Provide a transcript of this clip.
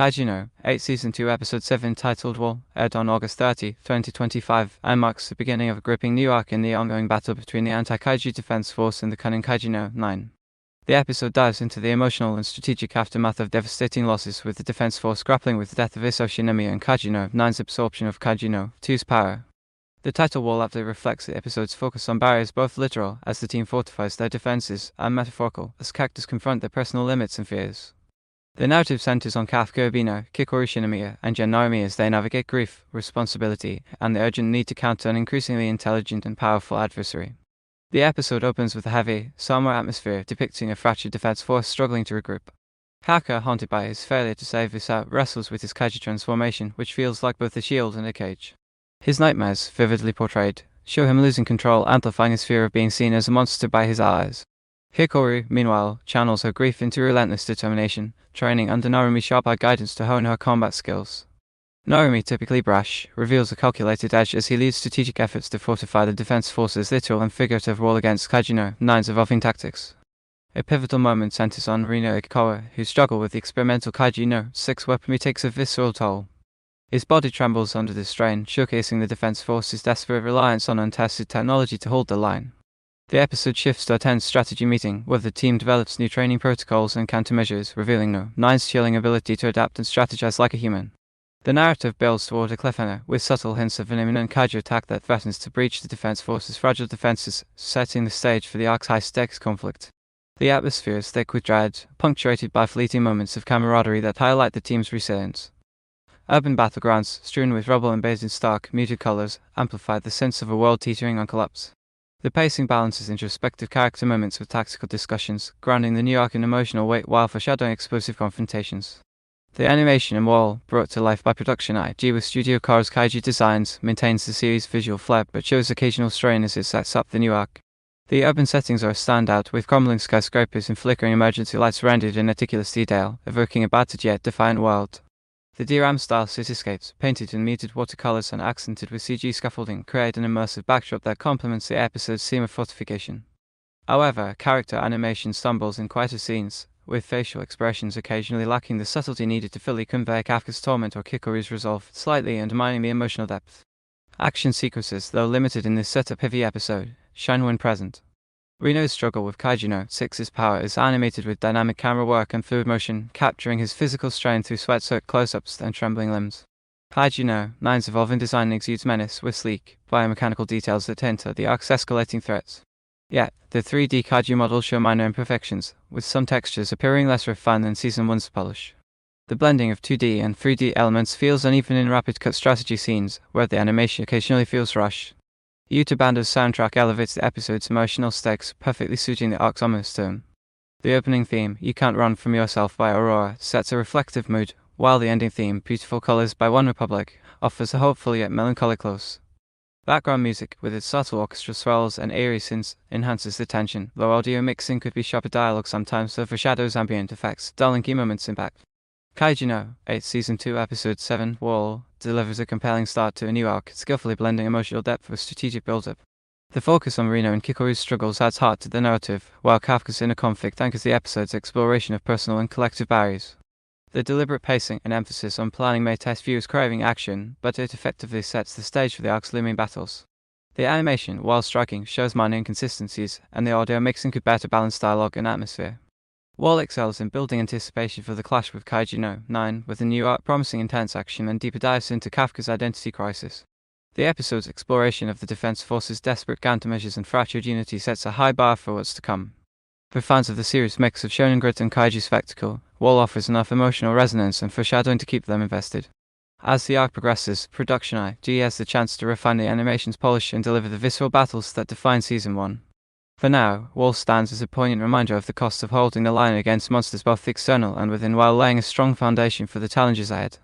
Kaiju No, 8 Season 2 Episode 7 titled Wall, aired on August 30, 2025, and marks the beginning of a gripping new arc in the ongoing battle between the anti-Kaiju defense force and the cunning Kaiju No 9. The episode dives into the emotional and strategic aftermath of devastating losses, with the defense force grappling with the death of Isoshinami and Kaiju No 9's absorption of Kaiju No 2's power. The title wall aptly reflects the episode's focus on barriers, both literal, as the team fortifies their defenses, and metaphorical, as characters confront their personal limits and fears. The narrative centers on Kafka, Kikoru Shinomiya, and Narumi as they navigate grief, responsibility, and the urgent need to counter an increasingly intelligent and powerful adversary. The episode opens with a heavy, somber atmosphere depicting a fractured defense force struggling to regroup. Kafka, haunted by his failure to save his out, wrestles with his Kaiju transformation, which feels like both a shield and a cage. His nightmares, vividly portrayed, show him losing control, amplifying his fear of being seen as a monster by his allies. Kikoru, meanwhile, channels her grief into relentless determination, training under Narumi's sharp-eyed guidance to hone her combat skills. Narumi, typically brash, reveals a calculated edge as he leads strategic efforts to fortify the defense force's literal and figurative wall against Kaiju No 9's evolving tactics. A pivotal moment centers on Reno and Kikoru, who struggle with the experimental Kaiju No 6 weapon. He takes a visceral toll. His body trembles under the strain, showcasing the defense force's desperate reliance on untested technology to hold the line. The episode shifts to a tense strategy meeting, where the team develops new training protocols and countermeasures, revealing No 9's chilling ability to adapt and strategize like a human. The narrative builds toward a cliffhanger, with subtle hints of an imminent Kaiju attack that threatens to breach the defense force's fragile defenses, setting the stage for the arc's high-stakes conflict. The atmosphere is thick with dread, punctuated by fleeting moments of camaraderie that highlight the team's resilience. Urban battlegrounds, strewn with rubble and bathed in stark, muted colors, amplify the sense of a world teetering on collapse. The pacing balances introspective character moments with tactical discussions, grounding the new arc in emotional weight while foreshadowing explosive confrontations. The animation in Wall, brought to life by Production IG with Studio Cars Kaiju designs, maintains the series' visual flair but shows occasional strain as it sets up the new arc. The urban settings are a standout, with crumbling skyscrapers and flickering emergency lights rendered in meticulous detail, evoking a battered yet defiant world. The DRAM-style cityscapes, painted in muted watercolors and accented with CG scaffolding, create an immersive backdrop that complements the episode's theme of fortification. However, character animation stumbles in quieter scenes, with facial expressions occasionally lacking the subtlety needed to fully convey Kafka's torment or Kikoru's resolve, slightly undermining the emotional depth. Action sequences, though limited in this setup-heavy episode, shine when present. Reno's struggle with Kaiju No 6's power is animated with dynamic camera work and fluid motion, capturing his physical strain through sweat-soaked close-ups and trembling limbs. Kaiju No 9's evolving design exudes menace with sleek, biomechanical details that hint at the arc's escalating threats. Yet, the 3D Kaiju models show minor imperfections, with some textures appearing less refined than Season 1's polish. The blending of 2D and 3D elements feels uneven in rapid-cut strategy scenes, where the animation occasionally feels rushed. Yuta Bando's soundtrack elevates the episode's emotional stakes, perfectly suiting the arc's ominous tone. The opening theme, You Can't Run From Yourself by Aurora, sets a reflective mood, while the ending theme, Beautiful Colors by One Republic, offers a hopeful yet melancholic close. Background music, with its subtle orchestral swells and eerie synths, enhances the tension, though audio mixing could be sharper. Dialogue sometimes overshadows ambient effects, dulling key moments' impact. Kaiju No 8 Season 2 Episode 7 Wall delivers a compelling start to a new arc, skillfully blending emotional depth with strategic build-up. The focus on Reno and Kikoru's struggles adds heart to the narrative, while Kafka's inner conflict anchors the episode's exploration of personal and collective barriers. The deliberate pacing and emphasis on planning may test viewers craving action, but it effectively sets the stage for the arc's looming battles. The animation, while striking, shows minor inconsistencies, and the audio mixing could better balance dialogue and atmosphere. Wall excels in building anticipation for the clash with Kaiju No 9, with the new arc promising intense action and deeper dives into Kafka's identity crisis. The episode's exploration of the defense force's desperate countermeasures and fractured unity sets a high bar for what's to come. For fans of the series' mix of shonen grit and kaiju spectacle, Wall offers enough emotional resonance and foreshadowing to keep them invested. As the arc progresses, Production IG has the chance to refine the animation's polish and deliver the visceral battles that define Season 1. For now, Wall stands as a poignant reminder of the cost of holding the line against monsters both external and within, while laying a strong foundation for the challenges ahead.